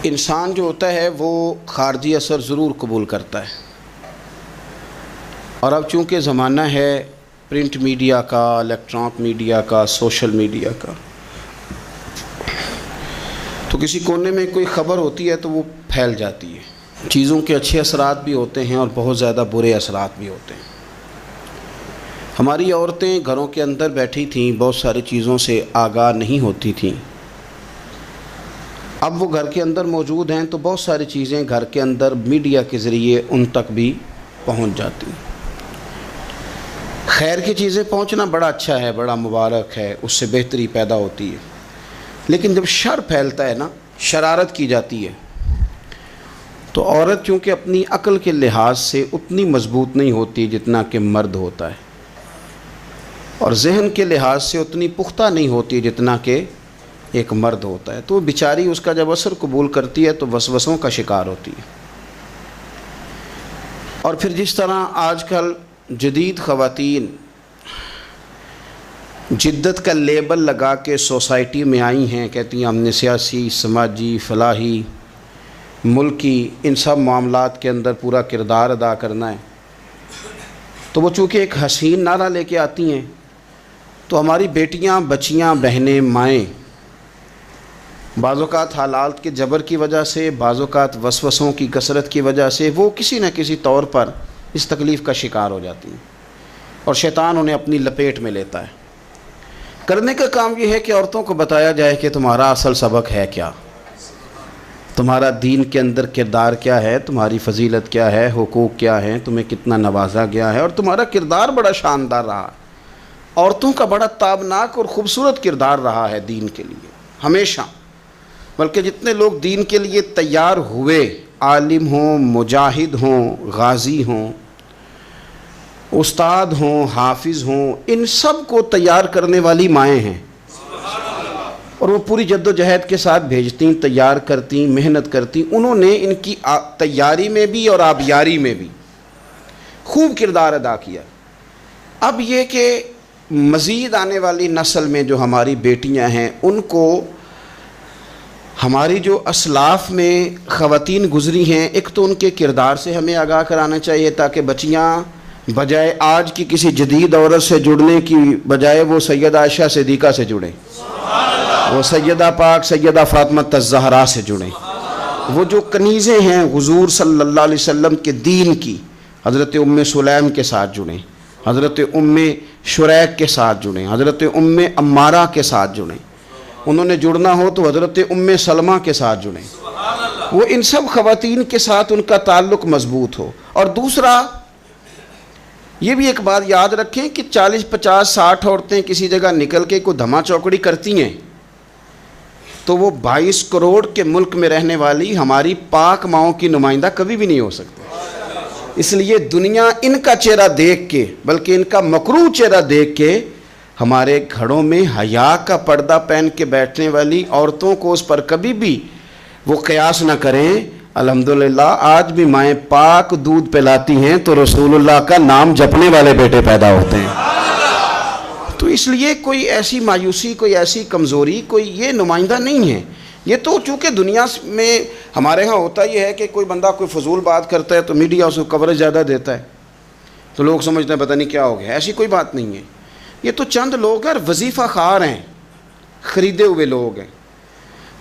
انسان جو ہوتا ہے وہ خارجی اثر ضرور قبول کرتا ہے، اور اب چونکہ زمانہ ہے پرنٹ میڈیا کا، الیکٹرانک میڈیا کا، سوشل میڈیا کا، تو کسی کونے میں کوئی خبر ہوتی ہے تو وہ پھیل جاتی ہے۔ چیزوں کے اچھے اثرات بھی ہوتے ہیں اور بہت زیادہ برے اثرات بھی ہوتے ہیں۔ ہماری عورتیں گھروں کے اندر بیٹھی تھیں، بہت ساری چیزوں سے آگاہ نہیں ہوتی تھیں۔ اب وہ گھر کے اندر موجود ہیں تو بہت ساری چیزیں گھر کے اندر میڈیا کے ذریعے ان تک بھی پہنچ جاتی ہیں۔ خیر کی چیزیں پہنچنا بڑا اچھا ہے، بڑا مبارک ہے، اس سے بہتری پیدا ہوتی ہے، لیکن جب شر پھیلتا ہے نا، شرارت کی جاتی ہے، تو عورت چونکہ اپنی عقل کے لحاظ سے اتنی مضبوط نہیں ہوتی جتنا کہ مرد ہوتا ہے، اور ذہن کے لحاظ سے اتنی پختہ نہیں ہوتی جتنا کہ ایک مرد ہوتا ہے، تو بیچاری اس کا جب اثر قبول کرتی ہے تو وسوسوں کا شکار ہوتی ہے۔ اور پھر جس طرح آج کل جدید خواتین جدت کا لیبل لگا کے سوسائٹی میں آئی ہیں، کہتی ہیں ہم نے سیاسی، سماجی، فلاحی، ملکی، ان سب معاملات کے اندر پورا کردار ادا کرنا ہے، تو وہ چونکہ ایک حسین نعرہ لے کے آتی ہیں، تو ہماری بیٹیاں، بچیاں، بہنیں، مائیں بعض اوقات حالات کے جبر کی وجہ سے، بعض اوقات وسوسوں کی کثرت کی وجہ سے وہ کسی نہ کسی طور پر اس تکلیف کا شکار ہو جاتی ہیں، اور شیطان انہیں اپنی لپیٹ میں لیتا ہے۔ کرنے کا کام یہ ہے کہ عورتوں کو بتایا جائے کہ تمہارا اصل سبق ہے کیا، تمہارا دین کے اندر کردار کیا ہے، تمہاری فضیلت کیا ہے، حقوق کیا ہیں، تمہیں کتنا نوازا گیا ہے، اور تمہارا کردار بڑا شاندار رہا ہے۔ عورتوں کا بڑا تابناک اور خوبصورت کردار رہا ہے دین کے لیے ہمیشہ، بلکہ جتنے لوگ دین کے لیے تیار ہوئے، عالم ہوں، مجاہد ہوں، غازی ہوں، استاد ہوں، حافظ ہوں، ان سب کو تیار کرنے والی مائیں ہیں، اور وہ پوری جد و جہد کے ساتھ بھیجتیں، تیار کرتیں، محنت کرتیں۔ انہوں نے ان کی تیاری میں بھی اور آبیاری میں بھی خوب کردار ادا کیا۔ اب یہ کہ مزید آنے والی نسل میں جو ہماری بیٹیاں ہیں، ان کو ہماری جو اسلاف میں خواتین گزری ہیں، ایک تو ان کے کردار سے ہمیں آگاہ کرانا چاہیے، تاکہ بچیاں بجائے آج کی کسی جدید عورت سے جڑنے کی بجائے وہ سیدہ عائشہ صدیقہ سے جڑیں، وہ سیدہ پاک سیدہ فاطمہ الزہرا سے جڑیں، وہ جو کنیزیں ہیں حضور صلی اللہ علیہ وسلم کے دین کی، حضرت ام سلیم کے ساتھ جڑیں، حضرت ام شریک کے ساتھ جڑیں، حضرت ام عمارہ کے ساتھ جڑیں، انہوں نے جڑنا ہو تو حضرت ام سلمہ کے ساتھ جڑیں، وہ ان سب خواتین کے ساتھ ان کا تعلق مضبوط ہو۔ اور دوسرا یہ بھی ایک بات یاد رکھیں کہ 40، 50، 60 عورتیں کسی جگہ نکل کے کوئی دھما چوکڑی کرتی ہیں تو وہ 22 کروڑ کے ملک میں رہنے والی ہماری پاک ماؤں کی نمائندہ کبھی بھی نہیں ہو سکتی۔ اس لیے دنیا ان کا چہرہ دیکھ کے، بلکہ ان کا مکروہ چہرہ دیکھ کے، ہمارے گھروں میں حیا کا پردہ پہن کے بیٹھنے والی عورتوں کو اس پر کبھی بھی وہ قیاس نہ کریں۔ الحمدللہ آج بھی مائیں پاک دودھ پلاتی ہیں تو رسول اللہ کا نام جپنے والے بیٹے پیدا ہوتے ہیں۔ تو اس لیے کوئی ایسی مایوسی، کوئی ایسی کمزوری، کوئی یہ نمائندہ نہیں ہے۔ یہ تو چونکہ دنیا میں ہمارے ہاں ہوتا یہ ہے کہ کوئی بندہ کوئی فضول بات کرتا ہے تو میڈیا اس کو کوریج زیادہ دیتا ہے، تو لوگ سمجھتے ہیں پتہ نہیں کیا ہو گیا۔ ایسی کوئی بات نہیں ہے، یہ تو چند لوگ ہیں، وظیفہ خوار ہیں، خریدے ہوئے لوگ ہیں،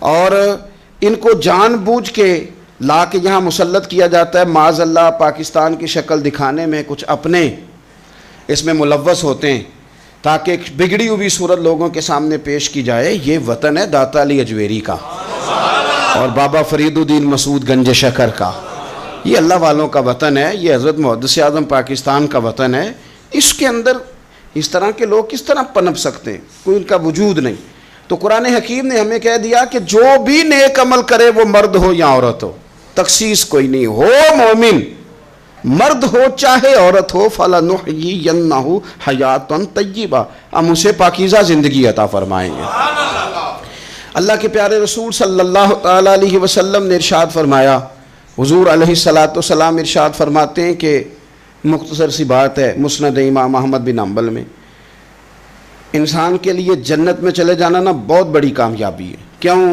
اور ان کو جان بوجھ کے لا کے یہاں مسلط کیا جاتا ہے، معاذ اللہ پاکستان کی شکل دکھانے میں کچھ اپنے اس میں ملوث ہوتے ہیں، تاکہ ایک بگڑی ہوئی صورت لوگوں کے سامنے پیش کی جائے۔ یہ وطن ہے داتا علی اجویری کا اور بابا فرید الدین مسعود گنج شکر کا، یہ اللہ والوں کا وطن ہے، یہ حضرت محدث اعظم پاکستان کا وطن ہے۔ اس کے اندر اس طرح کے لوگ کس طرح پنپ سکتے ہیں؟ کوئی ان کا وجود نہیں۔ تو قرآن حکیم نے ہمیں کہہ دیا کہ جو بھی نیک عمل کرے وہ مرد ہو یا عورت ہو، تخصیص کوئی نہیں، ہو مومن، مرد ہو چاہے عورت ہو، فَلَنُحْيِيَنَّهُ حَيَاةً طَيِّبَةً، ہم اسے پاکیزہ زندگی عطا فرمائیں گے۔ اللہ کے پیارے رسول صلی اللہ تعالیٰ علیہ وسلم نے ارشاد فرمایا، حضور علیہ السلام ارشاد فرماتے ہیں کہ مختصر سی بات ہے، مسند امام احمد بن حنبل میں، انسان کے لیے جنت میں چلے جانا نا بہت بڑی کامیابی ہے۔ کیوں؟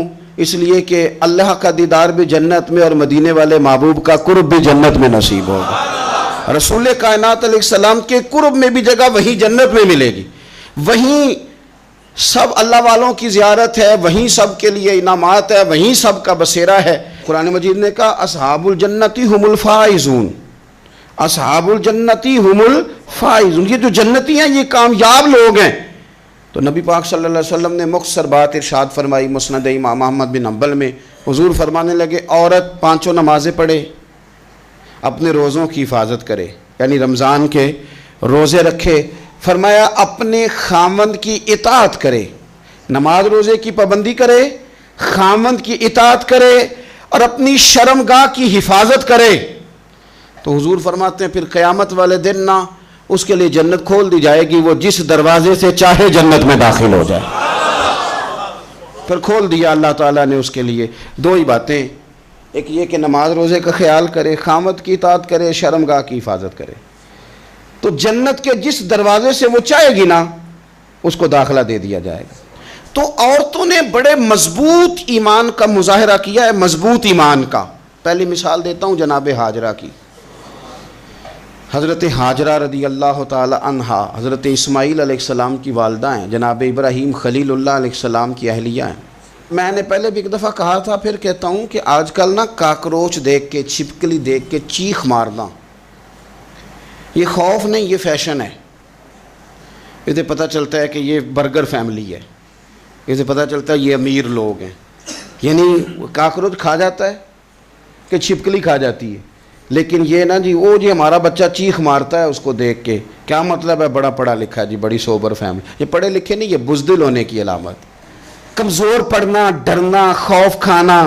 اس لیے کہ اللہ کا دیدار بھی جنت میں اور مدینے والے محبوب کا قرب بھی جنت میں نصیب ہوگا۔ رسول کائنات علیہ السلام کے قرب میں بھی جگہ وہی جنت میں ملے گی، وہیں سب اللہ والوں کی زیارت ہے، وہیں سب کے لیے انعامات ہے، وہیں سب کا بسیرا ہے۔ قرآن مجید نے کہا اصحاب الجنتی ہم الفائزون، اصحاب الجنتی ہم الفائزون، یہ جو جنتی ہیں یہ کامیاب لوگ ہیں۔ تو نبی پاک صلی اللہ علیہ وسلم نے مختصر بات ارشاد فرمائی مسند امام احمد بن حنبل میں۔ حضور فرمانے لگے عورت 5 نمازیں پڑھے، اپنے روزوں کی حفاظت کرے، یعنی رمضان کے روزے رکھے، فرمایا اپنے خامند کی اطاعت کرے، نماز روزے کی پابندی کرے، خامند کی اطاعت کرے اور اپنی شرمگاہ کی حفاظت کرے۔ تو حضور فرماتے ہیں پھر قیامت والے دن نہ اس کے لیے جنت کھول دی جائے گی، وہ جس دروازے سے چاہے جنت میں داخل ہو جائے۔ پھر کھول دیا اللہ تعالیٰ نے اس کے لیے۔ 2 ہی باتیں، ایک یہ کہ نماز روزے کا خیال کرے، خامد کی اطاعت کرے، شرمگاہ کی حفاظت کرے، تو جنت کے جس دروازے سے وہ چاہے گی نا اس کو داخلہ دے دیا جائے گا۔ تو عورتوں نے بڑے مضبوط ایمان کا مظاہرہ کیا ہے، مضبوط ایمان کا۔ پہلی مثال دیتا ہوں جناب ہاجرہ کی۔ حضرت ہاجرہ رضی اللہ تعالی عنہا حضرت اسماعیل علیہ السلام کی والدہ ہیں، جناب ابراہیم خلیل اللہ علیہ السلام کی اہلیہ ہیں۔ میں نے پہلے بھی ایک دفعہ کہا تھا، پھر کہتا ہوں کہ آج کل نا کاکروچ دیکھ کے، چھپکلی دیکھ کے چیخ مارنا یہ خوف نہیں، یہ فیشن ہے۔ اسے پتہ چلتا ہے کہ یہ برگر فیملی ہے، اسے پتہ چلتا ہے یہ امیر لوگ ہیں، یعنی کاکروچ کھا جاتا ہے کہ چھپکلی کھا جاتی ہے، لیکن یہ نا جی وہ جی ہمارا بچہ چیخ مارتا ہے اس کو دیکھ کے، کیا مطلب ہے بڑا پڑھا لکھا ہے جی، بڑی سوبر فیملی۔ یہ پڑھے لکھے نہیں، یہ بزدل ہونے کی علامت۔ کمزور پڑنا، ڈرنا، خوف کھانا،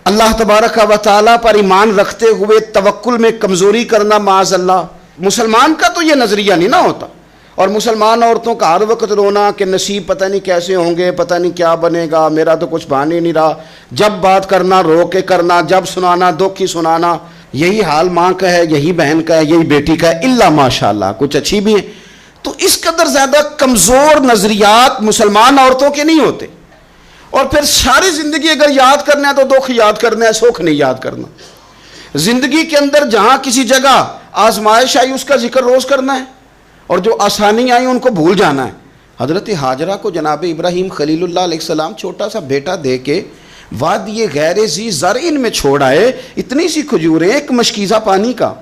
اللہ تبارک و تعالیٰ پر ایمان رکھتے ہوئے توکل میں کمزوری کرنا، معاذ اللہ۔ مسلمان کا تو یہ نظریہ نہیں نہ ہوتا، اور مسلمان عورتوں کا ہر وقت رونا کہ نصیب پتہ نہیں کیسے ہوں گے، پتہ نہیں کیا بنے گا، میرا تو کچھ بان ہی نہیں رہا، جب بات کرنا رو کے کرنا، جب سنانا دکھ ہی سنانا۔ یہی حال ماں کا ہے، یہی بہن کا ہے، یہی بیٹی کا ہے، الا ماشاءاللہ کچھ اچھی بھی ہیں۔ تو اس قدر زیادہ کمزور نظریات مسلمان عورتوں کے نہیں ہوتے۔ اور پھر ساری زندگی اگر یاد کرنا ہے تو دکھ یاد کرنا ہے، سکھ نہیں یاد کرنا۔ زندگی کے اندر جہاں کسی جگہ آزمائش آئی اس کا ذکر روز کرنا ہے، اور جو آسانی آئی ان کو بھول جانا ہے۔ حضرت ہاجرہ کو جناب ابراہیم خلیل اللہ علیہ السلام چھوٹا سا بیٹا دے کے وادی غیر ذی زرعین میں چھوڑ آئے، اتنی سی کھجوریں، ایک مشکیزہ پانی کا۔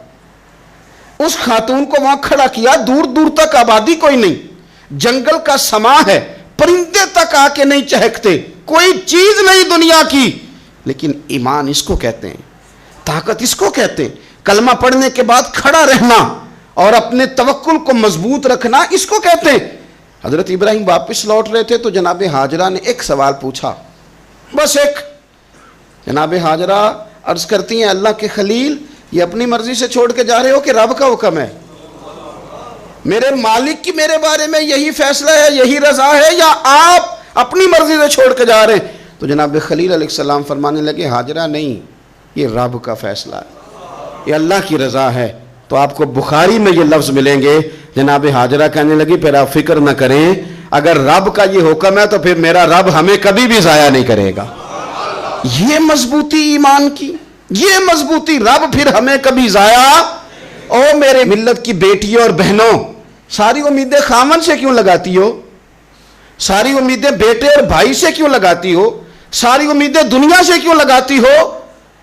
اس خاتون کو وہاں کھڑا کیا، دور دور تک آبادی کوئی نہیں، جنگل کا سما ہے، پرندے تک آ کے نہیں چہکتے، کوئی چیز نہیں دنیا کی، لیکن ایمان اس کو کہتے ہیں، طاقت اس کو کہتے ہیں، کلمہ پڑھنے کے بعد کھڑا رہنا اور اپنے توکل کو مضبوط رکھنا اس کو کہتے ہیں۔ حضرت ابراہیم واپس لوٹ رہے تھے تو جناب ہاجرہ نے ایک سوال پوچھا، بس ایک۔ جناب ہاجرہ عرض کرتی ہیں اللہ کے خلیل، یہ اپنی مرضی سے چھوڑ کے جا رہے ہو کہ رب کا حکم ہے؟ میرے مالک کی میرے بارے میں یہی فیصلہ ہے، یہی رضا ہے، یا آپ اپنی مرضی سے چھوڑ کے جا رہے ہیں؟ تو جناب خلیل علیہ السلام فرمانے لگے ہاجرہ نہیں، یہ رب کا فیصلہ ہے، یہ اللہ کی رضا ہے۔ تو آپ کو بخاری میں یہ لفظ ملیں گے، جناب ہاجرہ کہنے لگی پھر آپ فکر نہ کریں، اگر رب کا یہ حکم ہے تو پھر میرا رب ہمیں کبھی بھی ضائع نہیں کرے گا۔ یہ مضبوطی ایمان کی، یہ مضبوطی، رب پھر ہمیں کبھی ضائع۔ او میرے ملت کی بیٹیوں اور بہنوں، ساری امیدیں خامن سے کیوں لگاتی ہو؟ ساری امیدیں بیٹے اور بھائی سے کیوں لگاتی ہو؟ ساری امیدیں دنیا سے کیوں لگاتی ہو؟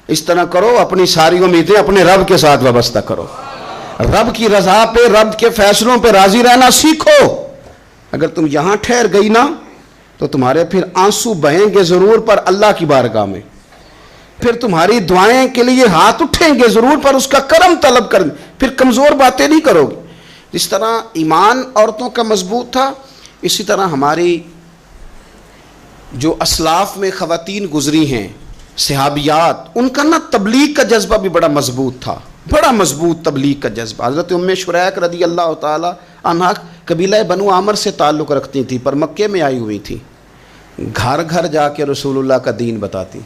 اس طرح کرو، اپنی ساری امیدیں اپنے رب کے ساتھ وابستہ کرو، رب کی رضا پہ، رب کے فیصلوں پہ راضی رہنا سیکھو۔ اگر تم یہاں ٹھہر گئی نا تو تمہارے پھر آنسو بہیں گے ضرور پر اللہ کی بارگاہ میں، پھر تمہاری دعائیں کے لیے ہاتھ اٹھیں گے ضرور پر اس کا کرم طلب کریں، پھر کمزور باتیں نہیں کرو گے۔ جس طرح ایمان عورتوں کا مضبوط تھا، اسی طرح ہماری جو اسلاف میں خواتین گزری ہیں، صحابیات، ان کا نا تبلیغ کا جذبہ بھی بڑا مضبوط تھا، بڑا مضبوط تبلیغ کا جذبہ۔ حضرت ام شریک رضی اللہ تعالی عنہا قبیلہ بنو عامر سے تعلق رکھتی تھی، پر مکے میں آئی ہوئی تھی، گھر گھر جا کے رسول اللہ کا دین بتاتی۔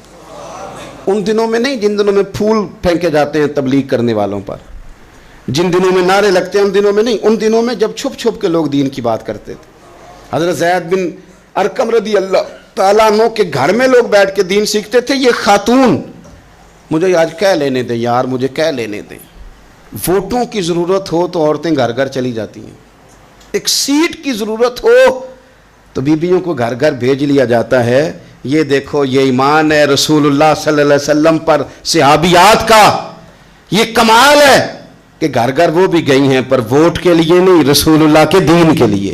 ان دنوں میں نہیں جن دنوں میں پھول پھینکے جاتے ہیں تبلیغ کرنے والوں پر، جن دنوں میں نعرے لگتے ہیں ان دنوں میں نہیں، ان دنوں میں جب چھپ چھپ کے لوگ دین کی بات کرتے تھے۔ حضرت زید بن ارقم رضی اللہ تعالیٰ عنہ کے گھر میں لوگ بیٹھ کے دین سیکھتے تھے. یہ خاتون مجھے آج کہہ لینے دیں یار, مجھے کہہ لینے دیں, ووٹوں کی ضرورت ہو تو عورتیں گھر گھر چلی جاتی ہیں, ایک سیٹ کی ضرورت ہو تو بیویوں کو گھر گھر بھیج لیا جاتا ہے. یہ دیکھو یہ ایمان ہے رسول اللہ صلی اللہ علیہ وسلم پر صحابیات کا, یہ کمال ہے کہ گھر گھر وہ بھی گئی ہیں پر ووٹ کے لیے نہیں, رسول اللہ کے دین کے لیے,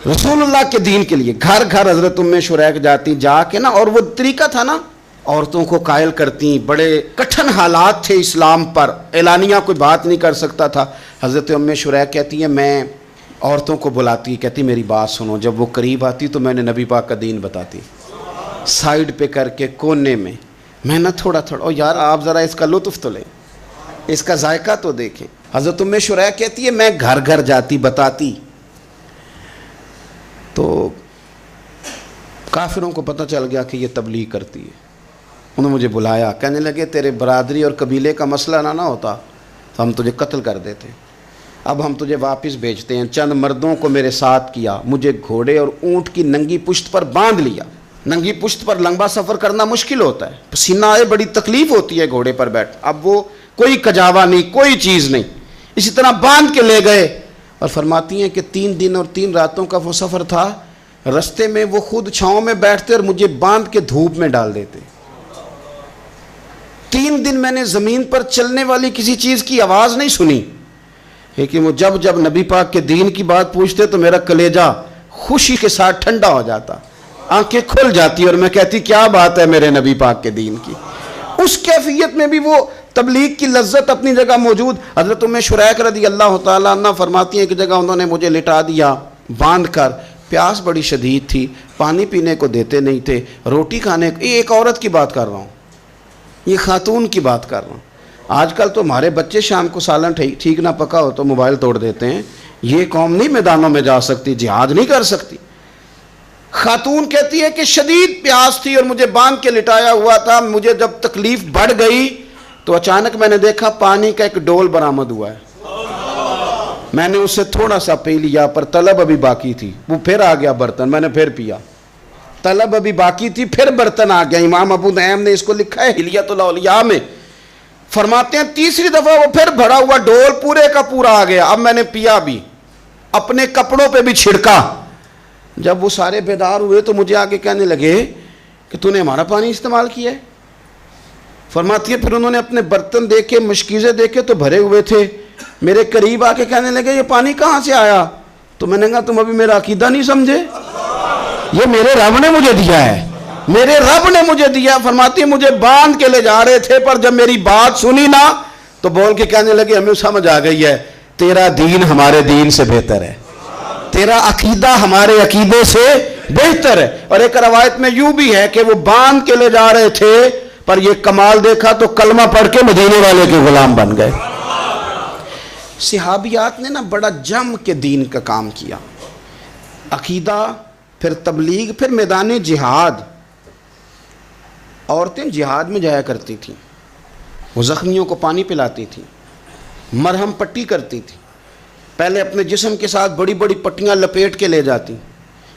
رسول اللہ کے دین کے لیے. گھر گھر حضرت ام شریک جاتی, جا کے نا, اور وہ طریقہ تھا نا, عورتوں کو قائل کرتی. بڑے کٹھن حالات تھے اسلام پر, اعلانیہ کوئی بات نہیں کر سکتا تھا. حضرت ام شریک کہتی ہیں میں عورتوں کو بلاتی, کہتی میری بات سنو. جب وہ قریب آتی تو میں نے نبی پاک کا دین بتاتی, سائیڈ پہ کر کے کونے میں نہ تھوڑا تھوڑا, او یار آپ ذرا اس کا لطف تو لیں, اس کا ذائقہ تو دیکھیں. حضرت ام شریک کہتی ہے میں گھر گھر جاتی بتاتی, تو کافروں کو پتہ چل گیا کہ یہ تبلیغ کرتی ہے. انہوں نے مجھے بلایا, کہنے لگے تیرے برادری اور قبیلے کا مسئلہ نہ ہوتا تو ہم تجھے قتل کر دیتے, اب ہم تجھے واپس بھیجتے ہیں. چند مردوں کو میرے ساتھ کیا, مجھے گھوڑے اور اونٹ کی ننگی پشت پر باندھ لیا. ننگی پشت پر لمبا سفر کرنا مشکل ہوتا ہے, پسینہ آئے, بڑی تکلیف ہوتی ہے گھوڑے پر بیٹھ. اب وہ کوئی کجاوا نہیں, کوئی چیز نہیں, اسی طرح باندھ کے لے گئے. اور فرماتی ہیں کہ 3 دن اور 3 راتوں کا وہ سفر تھا. رستے میں وہ خود چھاؤں میں بیٹھتے اور مجھے باندھ کے دھوپ میں ڈال دیتے. 3 دن میں نے زمین پر چلنے والی کسی چیز کی آواز نہیں سنی, لیکن وہ جب نبی پاک کے دین کی بات پوچھتے تو میرا کلیجہ خوشی کے ساتھ ٹھنڈا ہو جاتا, آنکھیں کھل جاتی اور میں کہتی کیا بات ہے میرے نبی پاک کے دین کی. اس کیفیت میں بھی وہ تبلیغ کی لذت اپنی جگہ موجود. حضرت ام شریک رضی اللہ تعالیٰ عنہ فرماتی ہیں کہ جگہ انہوں نے مجھے لٹا دیا باندھ کر, پیاس بڑی شدید تھی, پانی پینے کو دیتے نہیں تھے, روٹی کھانے کو, یہ ایک عورت کی بات کر رہا ہوں, یہ خاتون کی بات کر رہا ہوں. آج کل تو ہمارے بچے شام کو سالن ٹھیک نہ پکا ہو تو موبائل توڑ دیتے ہیں. یہ قوم نہیں میدانوں میں جا سکتی, جہاد نہیں کر سکتی. خاتون کہتی ہے کہ شدید پیاس تھی اور مجھے باندھ کے لٹایا ہوا تھا. مجھے جب تکلیف بڑھ گئی تو اچانک میں نے دیکھا پانی کا ایک ڈول برآمد ہوا ہے. میں نے اسے تھوڑا سا پی لیا, پر طلب ابھی باقی تھی. وہ پھر آ گیا برتن, میں نے پھر پیا. طلب ابھی باقی تھی, پھر برتن آ گیا. امام ابو نعیم نے اس کو لکھا ہے حلیۃ الاولیاء میں, فرماتے ہیں تیسری دفعہ وہ پھر بھرا ہوا ڈول پورے کا پورا آ گیا. اب میں نے پیا بھی, اپنے کپڑوں پہ بھی چھڑکا. جب وہ سارے بیدار ہوئے تو مجھے آگے کہنے لگے کہ تو نے ہمارا پانی استعمال کیا ہے. فرماتی ہے پھر انہوں نے اپنے برتن دیکھے, مشکیزیں دیکھے تو بھرے ہوئے تھے. میرے قریب آ کے کہنے لگے یہ پانی کہاں سے آیا؟ تو میں نے کہا تم ابھی میرا عقیدہ نہیں سمجھے, یہ میرے رب نے مجھے دیا ہے, میرے رب نے مجھے دیا. فرماتی ہے مجھے باندھ کے لے جا رہے تھے, پر جب میری بات سنی نا تو بول کے کہنے لگے ہمیں سمجھ آ گئی ہے, تیرا دین ہمارے دین سے بہتر ہے, تیرا عقیدہ ہمارے عقیدے سے بہتر ہے. اور ایک روایت میں یوں بھی ہے کہ وہ باندھ کے لے جا رہے تھے, پر یہ کمال دیکھا تو کلمہ پڑھ کے مدینے والے کے غلام بن گئے. صحابیات نے نا بڑا جم کے دین کا کام کیا, عقیدہ, پھر تبلیغ, پھر میدان جہاد. عورتیں جہاد میں جایا کرتی تھیں, وہ زخمیوں کو پانی پلاتی تھیں, مرہم پٹی کرتی تھیں. پہلے اپنے جسم کے ساتھ بڑی بڑی پٹیاں لپیٹ کے لے جاتی,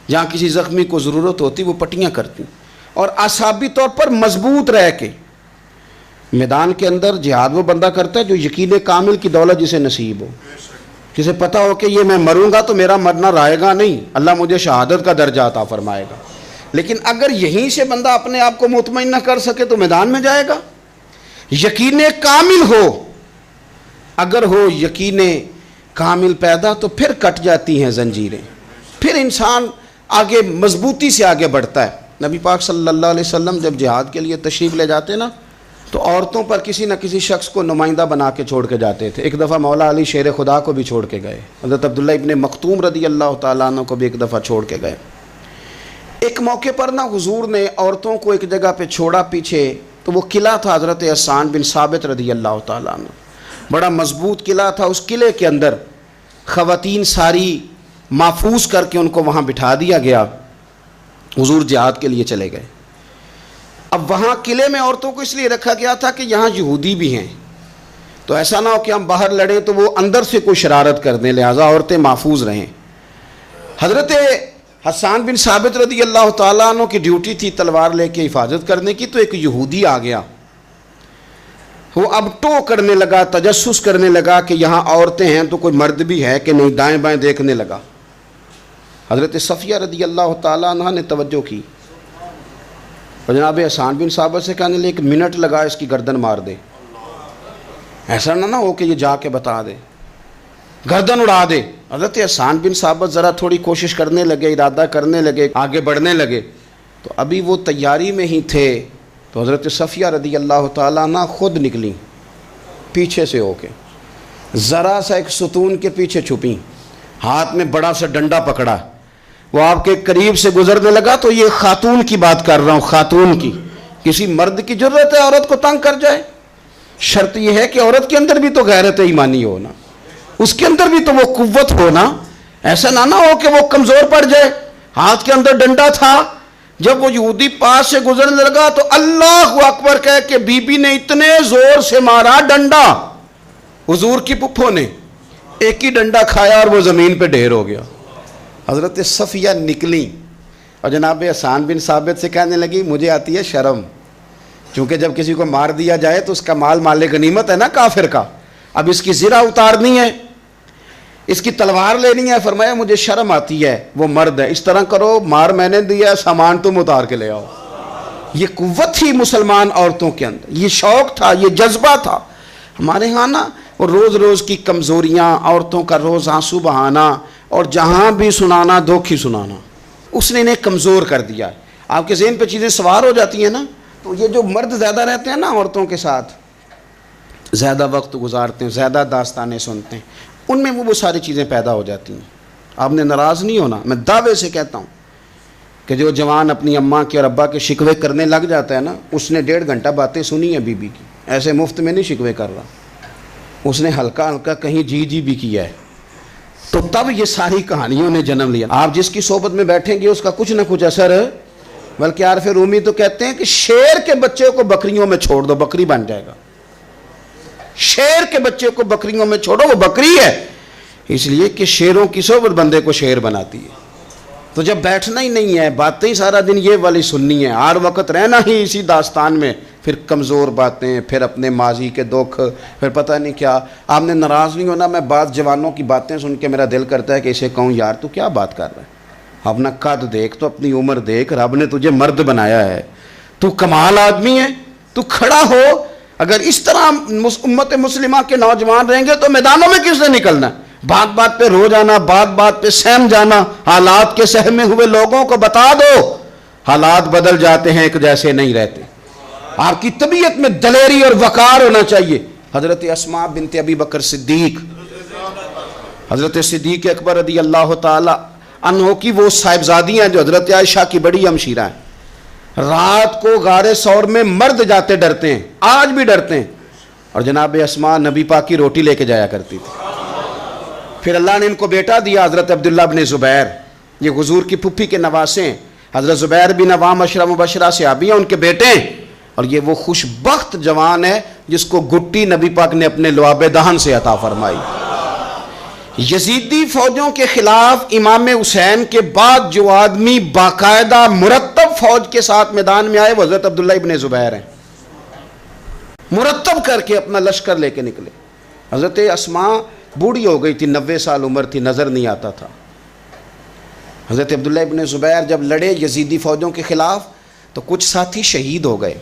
جہاں کسی زخمی کو ضرورت ہوتی وہ پٹیاں کرتی, اور اعصابی طور پر مضبوط رہ کے. میدان کے اندر جہاد وہ بندہ کرتا ہے جو یقین کامل کی دولت جسے نصیب ہو, جسے پتہ ہو کہ یہ میں مروں گا تو میرا مرنا رہے گا نہیں, اللہ مجھے شہادت کا درجہ عطا فرمائے گا. لیکن اگر یہیں سے بندہ اپنے آپ کو مطمئن نہ کر سکے تو میدان میں جائے گا. یقین کامل ہو, اگر ہو یقین کامل پیدا تو پھر کٹ جاتی ہیں زنجیریں, پھر انسان آگے مضبوطی سے آگے بڑھتا ہے. نبی پاک صلی اللہ علیہ وسلم جب جہاد کے لیے تشریف لے جاتے نا تو عورتوں پر کسی نہ کسی شخص کو نمائندہ بنا کے چھوڑ کے جاتے تھے. ایک دفعہ مولا علی شیر خدا کو بھی چھوڑ کے گئے, حضرت عبداللہ ابن مختوم رضی اللہ تعالیٰ عنہ کو بھی ایک دفعہ چھوڑ کے گئے. ایک موقع پر نا حضور نے عورتوں کو ایک جگہ پہ چھوڑا پیچھے, تو وہ قلعہ تھا حضرت حسان بن ثابت رضی اللہ تعالیٰ عنہ, بڑا مضبوط قلعہ تھا. اس قلعے کے اندر خواتین ساری محفوظ کر کے ان کو وہاں بٹھا دیا گیا. حضور جہاد کے لیے چلے گئے. اب وہاں قلعے میں عورتوں کو اس لیے رکھا گیا تھا کہ یہاں یہودی بھی ہیں, تو ایسا نہ ہو کہ ہم باہر لڑیں تو وہ اندر سے کوئی شرارت کر دیں, لہٰذا عورتیں محفوظ رہیں. حضرت حسان بن ثابت رضی اللہ تعالیٰ عنہ کی ڈیوٹی تھی تلوار لے کے حفاظت کرنے کی، تو ایک یہودی آ گیا، وہ اب ٹو کرنے لگا، تجسس کرنے لگا کہ یہاں عورتیں ہیں تو کوئی مرد بھی ہے کہ نہیں، دائیں بائیں دیکھنے لگا۔ حضرت صفیہ رضی اللہ تعالیٰ عنہ نے توجہ کی اور جناب حسان بن ثابت سے کہنے لگے 1 منٹ لگا اس کی گردن مار دے، ایسا نہ ہو کہ یہ جا کے بتا دے، گردن اڑا دے۔ حضرت حسان بن ثابت ذرا تھوڑی کوشش کرنے لگے، ارادہ کرنے لگے، آگے بڑھنے لگے، تو ابھی وہ تیاری میں ہی تھے تو حضرت صفیہ رضی اللہ تعالیٰ عنہ خود نکلیں پیچھے سے ہو کے، ذرا سا ایک ستون کے پیچھے چھپیں، ہاتھ میں بڑا سا ڈنڈا پکڑا، وہ آپ کے قریب سے گزرنے لگا۔ تو یہ خاتون کی بات کر رہا ہوں، خاتون کی، کسی مرد کی جرت ہے عورت کو تنگ کر جائے؟ شرط یہ ہے کہ عورت کے اندر بھی تو غیرت ایمانی ہو نا، اس کے اندر بھی تو وہ قوت ہو نا، ایسا نہ ہو کہ وہ کمزور پڑ جائے۔ ہاتھ کے اندر ڈنڈا تھا، جب وہ یہودی پاس سے گزرنے لگا تو اللہ اکبر کہہ کہ بی بی نے اتنے زور سے مارا ڈنڈا، حضور کی پھپھو نے ایک ہی ڈنڈا کھایا اور وہ زمین پہ ڈھیر ہو گیا۔ حضرت صفیہ نکلی اور جناب حسان بن ثابت سے کہنے لگی مجھے آتی ہے شرم، چونکہ جب کسی کو مار دیا جائے تو اس کا مال مال غنیمت ہے نا کافر کا، اب اس کی زرہ اتارنی ہے، اس کی تلوار لینی ہے۔ فرمایا مجھے شرم آتی ہے، وہ مرد ہے، اس طرح کرو مار میں نے دیا، سامان تم اتار کے لے آؤ۔ یہ قوت تھی مسلمان عورتوں کے اندر، یہ شوق تھا، یہ جذبہ تھا۔ ہمارے ہاں نا وہ روز روز کی کمزوریاں، عورتوں کا روز آنسو بہانا اور جہاں بھی سنانا دھوکھی سنانا، اس نے انہیں کمزور کر دیا۔ آپ کے ذہن پہ چیزیں سوار ہو جاتی ہیں نا، تو یہ جو مرد زیادہ رہتے ہیں نا عورتوں کے ساتھ، زیادہ وقت گزارتے ہیں، زیادہ داستانیں سنتے ہیں، ان میں وہ ساری چیزیں پیدا ہو جاتی ہیں۔ آپ نے ناراض نہیں ہونا، میں دعوے سے کہتا ہوں کہ جو جوان اپنی اماں کے اور ابا کے شکوے کرنے لگ جاتا ہے نا، اس نے 1.5 گھنٹہ باتیں سنی ہیں بیوی کی، ایسے مفت میں نہیں شکوے کر رہا، اس نے ہلکا ہلکا کہیں جی بھی کیا ہے، تو تب یہ ساری کہانیوں نے جنم لیا۔ آپ جس کی صحبت میں بیٹھیں گے اس کا کچھ نہ کچھ اثر ہے، بلکہ عارف رومی تو کہتے ہیں کہ شیر کے بچے کو بکریوں میں چھوڑ دو، بکری بن جائے گا۔ شیر کے بچے کو بکریوں میں چھوڑو، وہ بکری ہے، اس لیے کہ شیروں کی صحبت بندے کو شیر بناتی ہے۔ تو جب بیٹھنا ہی نہیں ہے، باتیں سارا دن یہ والی سننی ہے، ہر وقت رہنا ہی اسی داستان میں، پھر کمزور باتیں، پھر اپنے ماضی کے دکھ، پھر پتہ نہیں کیا۔ آپ نے ناراض نہیں ہونا، میں بعض جوانوں کی باتیں سن کے میرا دل کرتا ہے کہ اسے کہوں یار تو کیا بات کر رہا ہے، اپنا قد دیکھ، تو اپنی عمر دیکھ، رب نے تجھے مرد بنایا ہے، تو کمال آدمی ہے، تو کھڑا ہو۔ اگر اس طرح امت مسلمہ کے نوجوان رہیں گے تو میدانوں میں کس نے نکلنا ہے؟ بات بات پہ رو جانا، بات بات پہ سہم جانا، حالات کے سہمے ہوئے لوگوں کو بتا دو حالات بدل جاتے ہیں، ایک جیسے نہیں رہتے۔ آپ کی طبیعت میں دلیری اور وقار ہونا چاہیے۔ حضرت اسماء بنت ابی بکر صدیق، حضرت صدیق اکبر رضی اللہ تعالی عنہ کی وہ صاحبزادی ہیں جو حضرت عائشہ کی بڑی ہمشیرہ ہیں۔ رات کو غار ثور میں مرد جاتے ڈرتے ہیں، آج بھی ڈرتے ہیں، اور جناب اسماء نبی پاک کی روٹی لے کے جایا کرتی تھی۔ پھر اللہ نے ان کو بیٹا دیا، حضرت عبداللہ بن زبیر، یہ حضور کی پھپھی کے نواسے ہیں۔ حضرت زبیر بن عوام عشرہ مبشرہ صحابی ہیں، ان کے بیٹے ہیں، اور یہ وہ خوش بخت جوان ہے جس کو گٹی نبی پاک نے اپنے لعاب دہن سے عطا فرمائی۔ یزیدی فوجوں کے خلاف امام حسین کے بعد جو آدمی باقاعدہ مرتب فوج کے ساتھ میدان میں آئے وہ حضرت عبداللہ ابن زبیر ہیں، مرتب کر کے اپنا لشکر لے کے نکلے۔ حضرت اسماء بوڑھی ہو گئی تھی، 90 سال عمر تھی، نظر نہیں آتا تھا۔ حضرت عبداللہ ابن زبیر جب لڑے یزیدی فوجوں کے خلاف تو کچھ ساتھی شہید ہو گئے،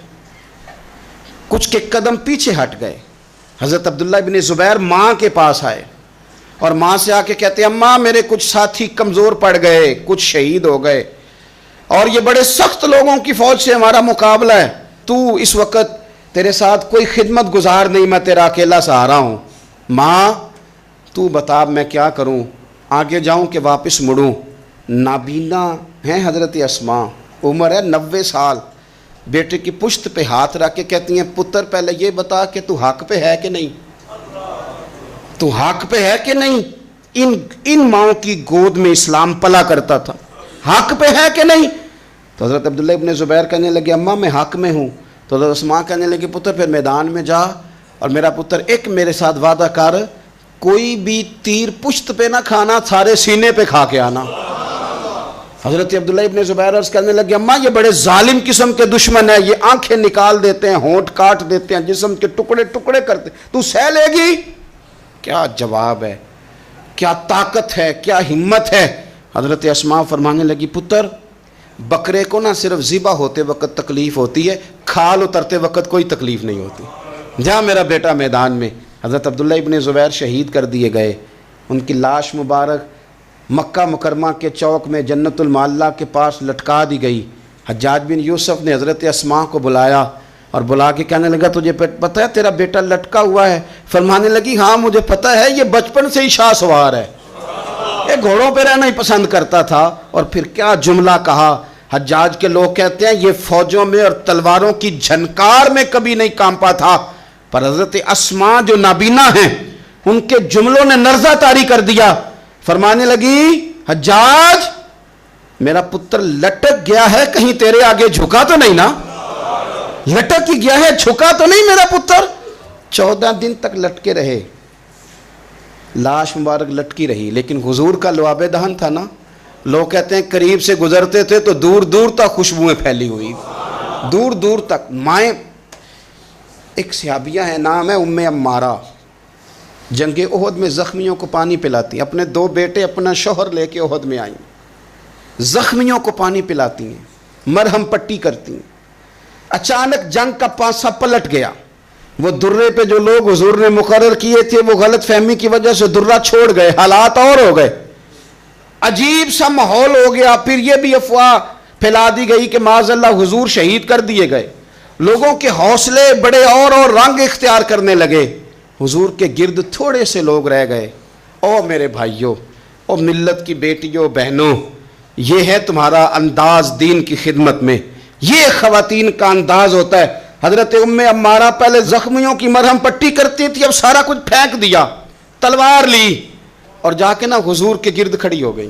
کچھ کے قدم پیچھے ہٹ گئے۔ حضرت عبداللہ ابن زبیر ماں کے پاس آئے اور ماں سے آ کے کہتے ہیں اماں میرے کچھ ساتھی کمزور پڑ گئے، کچھ شہید ہو گئے، اور یہ بڑے سخت لوگوں کی فوج سے ہمارا مقابلہ ہے، تو اس وقت تیرے ساتھ کوئی خدمت گزار نہیں، میں تیرا اکیلا سہارا ہوں، ماں تو بتا میں کیا کروں، آگے جاؤں کہ واپس مڑوں؟ نابینا ہیں حضرت اسماء، عمر ہے 90 سال، بیٹے کی پشت پہ ہاتھ رکھ کے کہتی ہیں پتر پہلے یہ بتا کہ تو حق پہ ہے کہ نہیں، تو حق پہ ہے کہ نہیں؟ ان ماؤں کی گود میں اسلام پلا کرتا تھا، حق پہ ہے کہ نہیں؟ تو حضرت عبداللہ ابن زبیر کہنے لگے اماں میں حق میں ہوں۔ تو حضرت اسماء کہنے لگے پتر پھر میدان میں جا، اور میرا پتر ایک میرے ساتھ وعدہ کر، کوئی بھی تیر پشت پہ نہ کھانا، سارے سینے پہ کھا کے آنا۔ حضرت عبداللہ ابن زبیر عرض کرنے لگے اماں یہ بڑے ظالم قسم کے دشمن ہیں، یہ آنکھیں نکال دیتے ہیں، ہونٹ کاٹ دیتے ہیں، جسم کے ٹکڑے ٹکڑے کرتے، تو سہ لے گی؟ کیا جواب ہے، کیا طاقت ہے، کیا ہمت ہے۔ حضرت اسماء فرمانے لگی پتر بکرے کو نہ صرف ذبح ہوتے وقت تکلیف ہوتی ہے، کھال اترتے وقت کوئی تکلیف نہیں ہوتی، جا میرا بیٹا میدان میں۔ حضرت عبداللہ ابن زبیر شہید کر دیے گئے، ان کی لاش مبارک مکہ مکرمہ کے چوک میں جنت المعلہ کے پاس لٹکا دی گئی۔ حجاج بن یوسف نے حضرت اسماء کو بلایا اور بلا کے کہنے لگا تجھے پتہ ہے تیرا بیٹا لٹکا ہوا ہے؟ فرمانے لگی ہاں مجھے پتہ ہے، یہ بچپن سے ہی شاہ سوار ہے، یہ گھوڑوں پہ رہنا ہی پسند کرتا تھا۔ اور پھر کیا جملہ کہا، حجاج کے لوگ کہتے ہیں یہ فوجوں میں اور تلواروں کی جھنکار میں کبھی نہیں کانپا تھا، پر حضرت اسماء جو نابینا ہیں ان کے جملوں نے نرزہ طاری کر دیا۔ فرمانے لگی حجاج میرا پتر لٹک گیا ہے، کہیں تیرے آگے جھکا تو نہیں نا؟ لٹک ہی گیا ہے، جھکا تو نہیں میرا پتر؟ 14 دن تک لٹکے رہے، لاش مبارک لٹکی رہی، لیکن حضور کا لعاب دہن تھا نا، لوگ کہتے ہیں قریب سے گزرتے تھے تو دور دور تک خوشبوئیں پھیلی ہوئی، دور دور تک۔ مائیں ایک صحابیہ ہے، نام ہے ام عمارہ، جنگ احد میں زخمیوں کو پانی پلاتی، اپنے 2 بیٹے اپنا شوہر لے کے احد میں آئیں، زخمیوں کو پانی پلاتی ہیں، مرہم پٹی کرتی ہیں۔ اچانک جنگ کا پانسا پلٹ گیا، وہ درے پہ جو لوگ حضور نے مقرر کیے تھے وہ غلط فہمی کی وجہ سے درہ چھوڑ گئے، حالات اور ہو گئے، عجیب سا ماحول ہو گیا۔ پھر یہ بھی افواہ پھیلا دی گئی کہ معاذ اللہ حضور شہید کر دیے گئے، لوگوں کے حوصلے بڑے اور رنگ اختیار کرنے لگے، حضور کے گرد تھوڑے سے لوگ رہ گئے۔ او میرے بھائیوں، او ملت کی بیٹیوں بہنوں، یہ ہے تمہارا انداز دین کی خدمت میں، یہ خواتین کا انداز ہوتا ہے۔ حضرت ام عمارہ پہلے زخمیوں کی مرہم پٹی کرتی تھی، اب سارا کچھ پھینک دیا، تلوار لی اور جا کے نا حضور کے گرد کھڑی ہو گئی،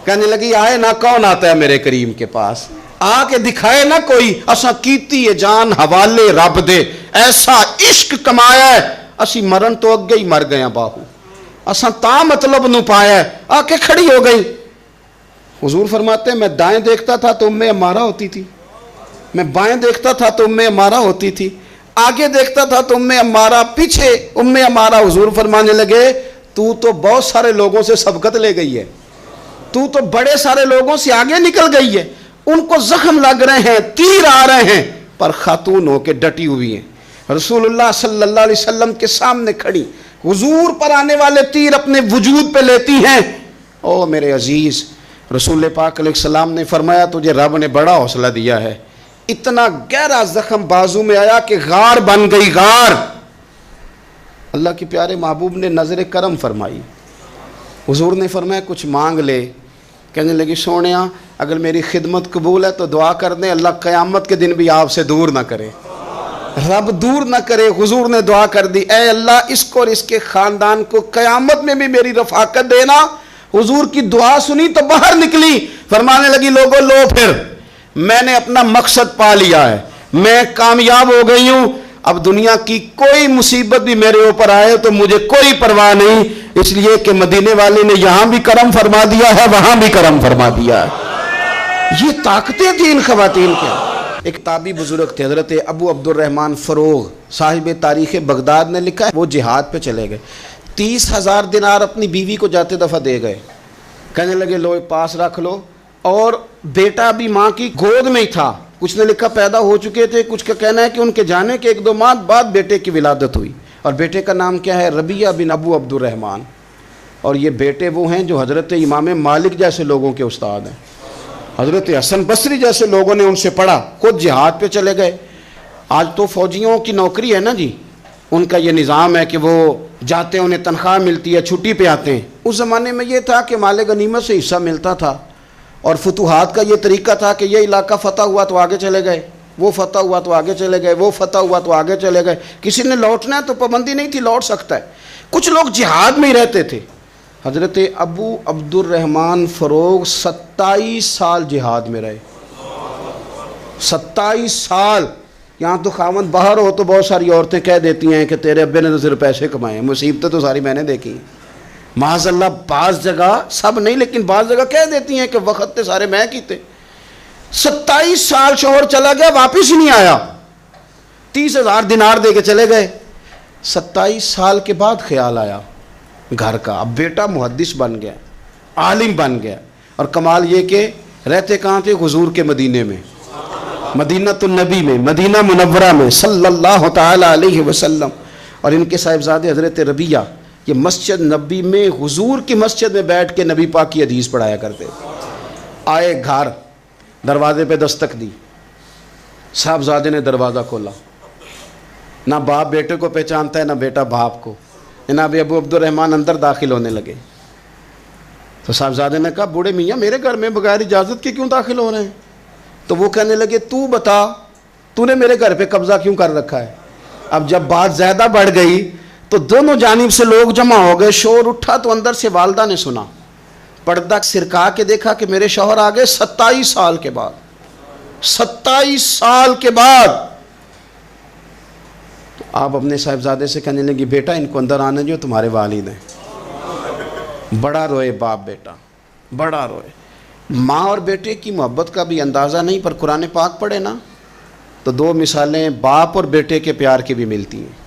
کہنے لگی آئے نا کون آتا ہے میرے کریم کے پاس، آ کے دکھائے نا کوئی، اساں کیتی ہے جان حوالے رب دے، ایسا عشق کمایا ہے اسی مرن تو اگے ہی مر گیا باہو، اساں تا مطلب نو پایا ہے، آ کے کھڑی ہو گئی۔ حضور فرماتے ہیں میں دائیں دیکھتا تھا تو ام عمارہ ہوتی تھی، میں بائیں دیکھتا تھا تو ام عمارہ ہوتی تھی، آگے دیکھتا تھا تو ام عمارہ، پیچھے ام عمارہ۔ حضور فرمانے لگے تو بہت سارے لوگوں سے سبقت لے گئی ہے، تو بڑے سارے لوگوں سے آگے نکل گئی ہے، ان کو زخم لگ رہے ہیں، تیر آ رہے ہیں، پر خاتون ہو کے ڈٹی ہوئی ہیں، رسول اللہ صلی اللہ علیہ وسلم کے سامنے کھڑی، حضور پر آنے والے تیر اپنے وجود پہ لیتی ہیں۔ او میرے عزیز، رسول پاک علیہ السلام نے فرمایا تجھے رب نے بڑا حوصلہ دیا ہے، اتنا گہرا زخم بازو میں آیا کہ غار بن گئی، غار۔ اللہ کے پیارے محبوب نے نظر کرم فرمائی، حضور نے فرمایا کچھ مانگ لے، کہنے لگی سونیا اگر میری خدمت قبول ہے تو دعا کر دیں اللہ قیامت کے دن بھی آپ سے دور نہ کرے، رب دور نہ کرے۔ حضور نے دعا کر دی، اے اللہ اس کو اور اس کے خاندان کو قیامت میں بھی میری رفاقت دینا۔ حضور کی دعا سنی تو باہر نکلی، فرمانے لگی لوگوں لو پھر میں نے اپنا مقصد پا لیا ہے، میں کامیاب ہو گئی ہوں، اب دنیا کی کوئی مصیبت بھی میرے اوپر آئے تو مجھے کوئی پرواہ نہیں، اس لیے کہ مدینے والے نے یہاں بھی کرم فرما دیا ہے وہاں بھی کرم فرما دیا ہے۔ یہ طاقتیں تھیں ان خواتین کے۔ ایک تابعی بزرگ تھے حضرت ابو عبد الرحمن فروغ، صاحب تاریخ بغداد نے لکھا ہے وہ جہاد پہ چلے گئے، 30,000 دینار اپنی بیوی کو جاتے دفعہ دے گئے، کہنے لگے لو پاس رکھ لو، اور بیٹا بھی ماں کی گود میں ہی تھا، کچھ نے لکھا پیدا ہو چکے تھے، کچھ کا کہنا ہے کہ ان کے جانے کے 1-2 ماہ بعد بیٹے کی ولادت ہوئی، اور بیٹے کا نام کیا ہے؟ ربیعہ بن ابو عبد الرحمن، اور یہ بیٹے وہ ہیں جو حضرت امام مالک جیسے لوگوں کے استاد ہیں، حضرت حسن بصری جیسے لوگوں نے ان سے پڑھا، خود جہاد پہ چلے گئے۔ آج تو فوجیوں کی نوکری ہے نا جی، ان کا یہ نظام ہے کہ وہ جاتے ہیں انہیں تنخواہ ملتی ہے، چھٹی پہ آتے ہیں۔ اس زمانے میں یہ تھا کہ مال غنیمت سے حصہ ملتا تھا، اور فتوحات کا یہ طریقہ تھا کہ یہ علاقہ فتح ہوا تو آگے چلے گئے، وہ فتح ہوا تو آگے چلے گئے، وہ فتح ہوا تو آگے چلے گئے، کسی نے لوٹنا ہے تو پابندی نہیں تھی، لوٹ سکتا ہے۔ کچھ لوگ جہاد میں ہی رہتے تھے۔ حضرت ابو عبد الرحمن فروغ 27 سال جہاد میں رہے، 27 سال۔ یہاں تو خاوند باہر ہو تو بہت ساری عورتیں کہہ دیتی ہیں کہ تیرے ابے نے تو صرف پیسے کمائے ہیں، مصیبتیں تو ساری میں نے دیکھی ہیں، معاذ اللہ بعض جگہ، سب نہیں لیکن بعض جگہ کہہ دیتی ہیں کہ وقت تے سارے میں کیتے۔ 27 سال شوہر چلا گیا، واپس ہی نہیں آیا، 30,000 دینار دے کے چلے گئے۔ 27 سال کے بعد خیال آیا گھر کا، اب بیٹا محدث بن گیا، عالم بن گیا، اور کمال یہ کہ رہتے کہاں تھے؟ حضور کے مدینے میں، مدینہ النبی میں، مدینہ منورہ میں صلی اللہ تعالی علیہ وسلم۔ اور ان کے صاحبزادے حضرت ربیہ یہ مسجد نبی میں، حضور کی مسجد میں بیٹھ کے نبی پاک کی حدیث پڑھایا کرتے۔ آئے گھر، دروازے پہ دستک دی، صاحبزادے نے دروازہ کھولا، نہ باپ بیٹے کو پہچانتا ہے نہ بیٹا باپ کو۔ جناب ابو عبد الرحمن اندر داخل ہونے لگے تو صاحبزادے نے کہا بوڑھے میاں میرے گھر میں بغیر اجازت کے کیوں داخل ہو رہے ہیں؟ تو وہ کہنے لگے تو بتا تو نے میرے گھر پہ قبضہ کیوں کر رکھا ہے؟ اب جب بات زیادہ بڑھ گئی تو دونوں جانب سے لوگ جمع ہو گئے، شور اٹھا تو اندر سے والدہ نے سنا، پردہ سرکا کے دیکھا کہ میرے شوہر آ گئے 27 سال کے بعد، 27 سال کے بعد۔ تو آپ اپنے صاحبزادے سے کہنے لگی بیٹا ان کو اندر آنے جو، تمہارے والد ہیں۔ بڑا روئے باپ بیٹا، بڑا روئے۔ ماں اور بیٹے کی محبت کا بھی اندازہ نہیں، پر قرآن پاک پڑھے نا تو دو مثالیں باپ اور بیٹے کے پیار کی بھی ملتی ہیں۔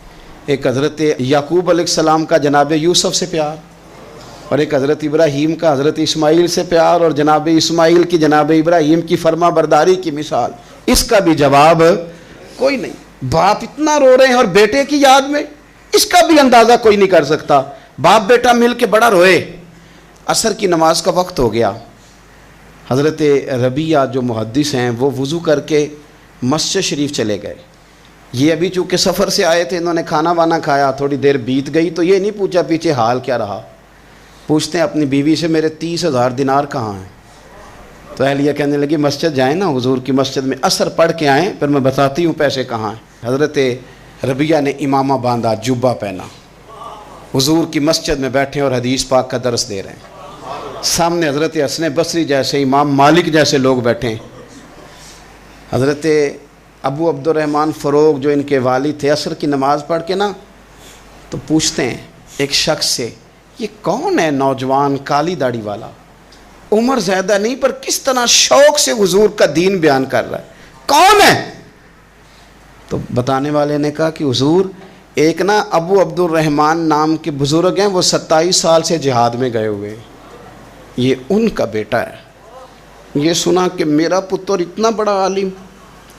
ایک حضرت یعقوب علیہ السلام کا جناب یوسف سے پیار، اور ایک حضرت ابراہیم کا حضرت اسماعیل سے پیار، اور جناب اسماعیل کی جناب ابراہیم کی فرما برداری کی مثال، اس کا بھی جواب کوئی نہیں۔ باپ اتنا رو رہے ہیں اور بیٹے کی یاد میں، اس کا بھی اندازہ کوئی نہیں کر سکتا۔ باپ بیٹا مل کے بڑا روئے۔ عصر کی نماز کا وقت ہو گیا، حضرت ربیہ جو محدث ہیں وہ وضو کر کے مسجد شریف چلے گئے۔ یہ ابھی چونکہ سفر سے آئے تھے، انہوں نے کھانا وانا کھایا، تھوڑی دیر بیت گئی تو یہ نہیں پوچھا پیچھے حال کیا رہا، پوچھتے ہیں اپنی بیوی سے میرے 30,000 دینار کہاں ہیں؟ تو اہلیہ کہنے لگی مسجد جائیں نا، حضور کی مسجد میں عصر پڑھ کے آئیں، پھر میں بتاتی ہوں پیسے کہاں ہیں۔ حضرت ربیہ نے امامہ باندھا، جبہ پہنا، حضور کی مسجد میں بیٹھے اور حدیث پاک کا درس دے رہے ہیں۔ سامنے حضرت حسن بصری جیسے، امام مالک جیسے لوگ بیٹھے ہیں۔ حضرت ابو عبد الرحمن فروغ جو ان کے والد تھے، عصر کی نماز پڑھ کے نا تو پوچھتے ہیں ایک شخص سے یہ کون ہے نوجوان کالی داڑھی والا، عمر زیادہ نہیں پر کس طرح شوق سے حضور کا دین بیان کر رہا ہے، کون ہے؟ تو بتانے والے نے کہا کہ حضور ایک نا ابو عبد الرحمن نام کے بزرگ ہیں، وہ 27 سال سے جہاد میں گئے ہوئے، یہ ان کا بیٹا ہے۔ یہ سنا کہ میرا پتر اتنا بڑا عالم،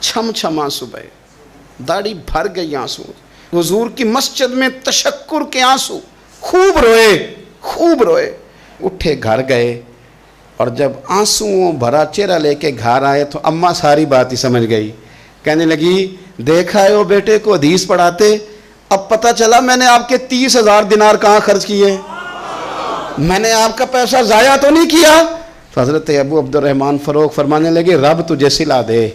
چھم چھم آنسو بہے، داڑھی بھر گئی آنسو، حضور کی مسجد میں تشکر کے آنسو، خوب روئے، خوب روئے۔ اٹھے گھر گئے، اور جب آنسوؤں بھرا چہرہ لے کے گھر آئے تو اماں ساری بات ہی سمجھ گئی، کہنے لگی دیکھا ہے وہ بیٹے کو حدیث پڑھاتے، اب پتہ چلا میں نے آپ کے 30,000 دینار کہاں خرچ کیے، میں نے آپ کا پیسہ ضائع تو نہیں کیا؟ تو حضرت ابو عبد الرحمن فروغ فرمانے لگے رب تجھے صلہ دے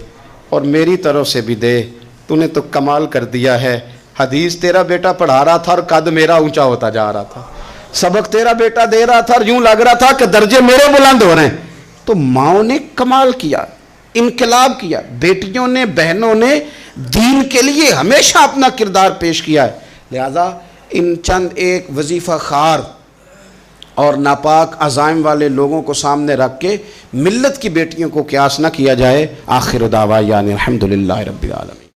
اور میری طرف سے بھی دے، تو نے تو کمال کر دیا ہے۔ حدیث تیرا بیٹا پڑھا رہا تھا اور قد میرا اونچا ہوتا جا رہا تھا، سبق تیرا بیٹا دے رہا تھا اور یوں لگ رہا تھا کہ درجے میرے بلند ہو رہے ہیں۔ تو ماؤں نے کمال کیا، انقلاب کیا، بیٹیوں نے، بہنوں نے دین کے لیے ہمیشہ اپنا کردار پیش کیا ہے۔ لہذا ان چند ایک وظیفہ خوار اور ناپاک عزائم والے لوگوں کو سامنے رکھ کے ملت کی بیٹیوں کو قیاس نہ کیا جائے۔ آخر دعوانا الحمدللہ رب العالمین۔